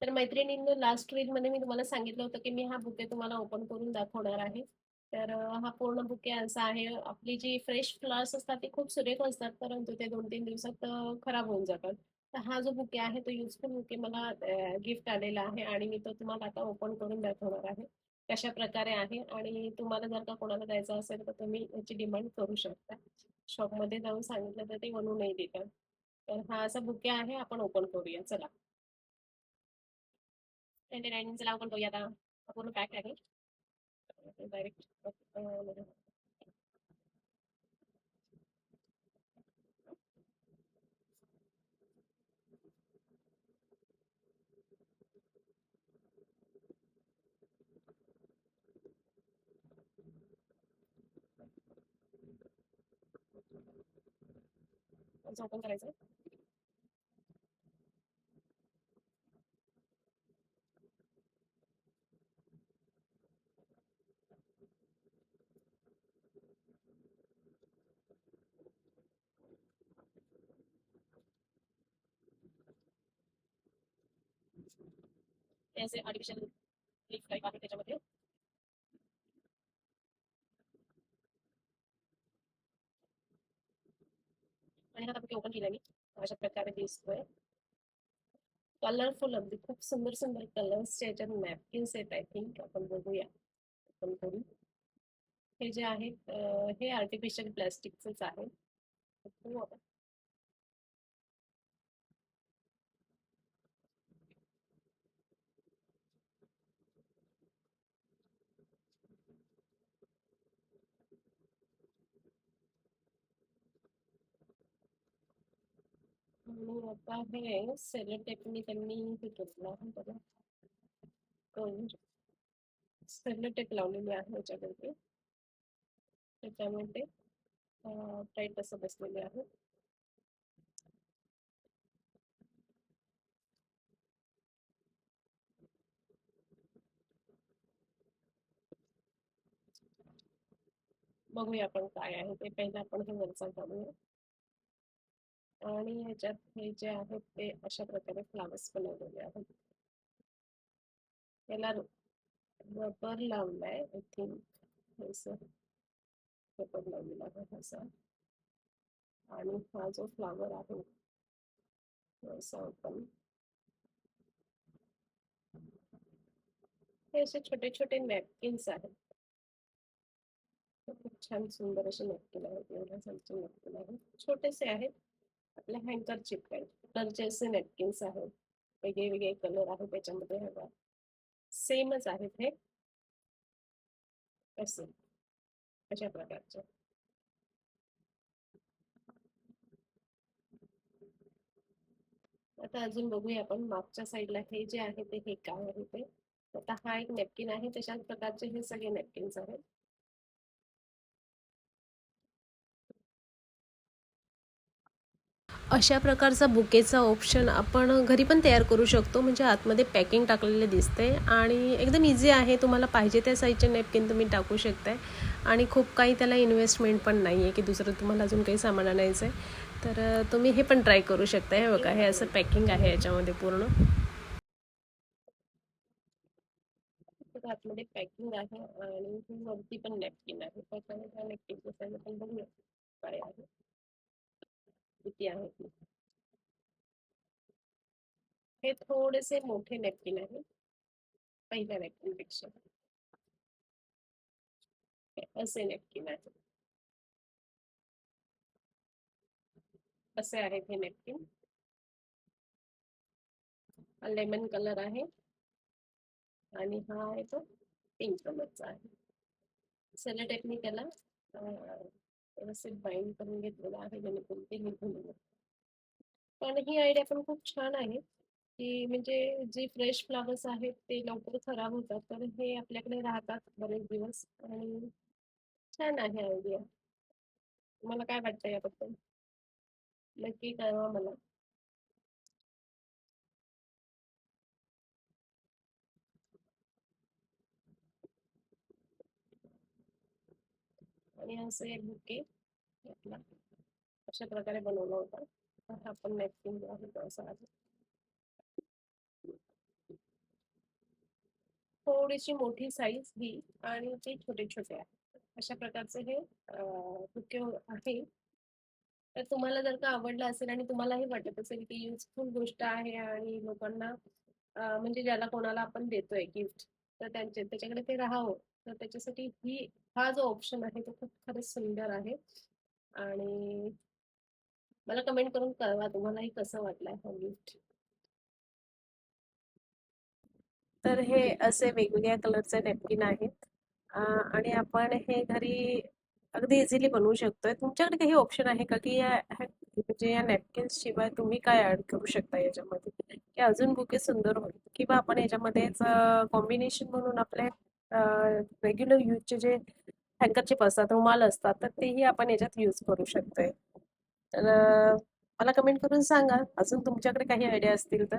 तर मैत्रिणींनो, लास्ट रीलमध्ये मी तुम्हाला सांगितलं होतं की मी हा बुके तुम्हाला ओपन करून दाखवणार आहे. तर हा पूर्ण बुके असा आहे. आपली जी फ्रेश फ्लॉवर्स असतात ते खूप सुरेख असतात, परंतु ते 2-3 दिवसात खराब होऊन जातात. तर हा जो बुके आहे तो युजफुल बुके मला गिफ्ट आलेला आहे आणि मी तो तुम्हाला आता ओपन करून दाखवणार आहे. कशा प्रकारे आहे आणि तुम्हाला जर का कोणाला द्यायचा असेल तर तुम्ही याची डिमांड करू शकता. शॉपमध्ये जाऊन सांगितलं तर ते बनवूनही देतात. तर हा असा बुके आहे, आपण ओपन करूया चला. चला ओपन करूया आता. हा पूर्ण पॅक आहे. डायरेक्ट ओपन करायचं. हे असे आर्टिफिशियल लीफ टाईप आहे त्याच्यामध्ये. आणि हा बुके ओपन केला मी. अशा प्रकारे दिसतोय. कलरफुल अगदी खूप सुंदर सुंदर कलर्सचे याच्यात नॅपकिन्स आहेत. आय थिंक आपण बघूया ओपन करून. हे जे आहेत हे आर्टिफिशियल प्लास्टिकचेच आहे. बघू आपण. आणि आता हे सेलो टेपनी त्यांनी हे केलेलं आहे बघा. सेलो टेप लावलेली आहे याच्यावरती. त्याच्यामध्ये टाईट असं बसलेले आहे. बघूया आपण काय आहे ते. पहिलं आपण हे वरचा काढूया. आणि ह्याच्यात हे जे आहेत ते अशा प्रकारे फ्लावर्स बनवलेले आहेत. याला रबर लावलाय आय थिंक. असं रबर लावलेला आहे असा. आणि हा जो फ्लावर आहे असा आपण हे असे छोटे छोटे नॅपकिन्स आहेत. खूप छान सुंदर असे नॅपकिन आहेत. एवढ्या साईजचे नॅपकिन आहेत. छोटेसे आहेत. आपल्या हँकरचिप टाईप कलरचे असे नॅपकिन्स आहेत. वेगळे वेगळे कलर आहेत त्याच्यामध्ये. हवा सेमच आहेत हे असे अशा प्रकारचे. आता अजून बघूया आपण मागच्या साईडला हे जे आहे ते हे काय आहे ते. आता हा एक नॅपकिन आहे. तशाच प्रकारचे हे सगळे नॅपकिन्स आहेत. अशा प्रकारचा बुकेचा ऑप्शन आपण घरी पण तयार करू शकतो. म्हणजे आतमध्ये पॅकिंग टाकलेले दिसते आणि एकदम इझी आहे. तुम्हाला पाहिजे त्या साईजचे नॅपकिन तुम्ही टाकू शकताय आणि खूप काही त्याला इन्व्हेस्टमेंट पण नाही आहे की दुसरं तुम्हाला अजून काही सामान आणायचं आहे. तर तुम्ही हे पण ट्राय करू शकता. हे बघा, हे असं पॅकिंग आहे याच्यामध्ये पूर्ण. आतमध्ये पॅकिंग आहे आणि वरती पण नॅपकिन आहे. त्याच्यामध्ये नॅपकिन साईज आपण बघूया काय आहे, किती आहे ती. हे थोडेसे मोठे नॅपकिन आहे पहिल्या नॅपकिन पेक्षा. असे नॅपकिन आहे. असे आहेत हे नॅपकिन. हा लेमन कलर आहे आणि हा आहे तो पिंक कलरचा आहे. सेलो टेपनी त्याला व्यवस्थित बाइंड करून घेतलेलं आहे जेणेकरून ते निघून येईल. पण ही आयडिया पण खूप छान आहे की म्हणजे जे फ्रेश फ्लावर्स आहेत ते लवकर खराब होतात, तर हे आपल्याकडे राहतात बरेच दिवस. आणि छान आहे आयडिया. मला काय वाटतं याबद्दल, नक्की कळवा मला. आणि असं एक बुके आपला अशा प्रकारे बनवला होता. हा पण नॅपकिन जो आहे तो असा आहे. थोडीशी मोठी साईज ही आणि ते छोटे-छोटे आहेत. अशा प्रकारचे हे बुके आहे. तर तुम्हाला जर का आवडलं असेल आणि तुम्हालाही वाटत असेल की युजफुल गोष्ट आहे आणि लोकांना म्हणजे ज्याला कोणाला आपण देतोय गिफ्ट तर त्याच्याकडे ते राहावं. तर त्याच्यासाठी हा जो ऑप्शन आहे तो खूप खरंच सुंदर आहे. आणि मला कमेंट करून कळवा तुम्हालाही कसं वाटलंय हा गिफ्ट. तर हे असे वेगवेगळ्या कलरचे नॅपकिन आहेत. आणि आपण हे घरी अगदी इझिली बनवू शकतोय. तुमच्याकडे काही ऑप्शन आहे का की म्हणजे या नॅपकिन्स शिवाय तुम्ही काय ऍड करू शकता याच्यामध्ये की अजून बुके सुंदर होईल किंवा आपण याच्यामध्येच कॉम्बिनेशन म्हणून आपले रेग्युलर यूजचे जे हँकरचिप असतात, रुमाल असतात, तर तेही आपण याच्यात यूज करू शकतोय. तर मला कमेंट करून सांगा अजून तुमच्याकडे काही आयडिया असतील तर.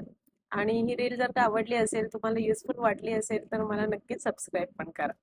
आणि ही रील जर का आवडली असेल, तुम्हाला युजफुल वाटली असेल, तर मला नक्कीच सबस्क्राईब पण करा.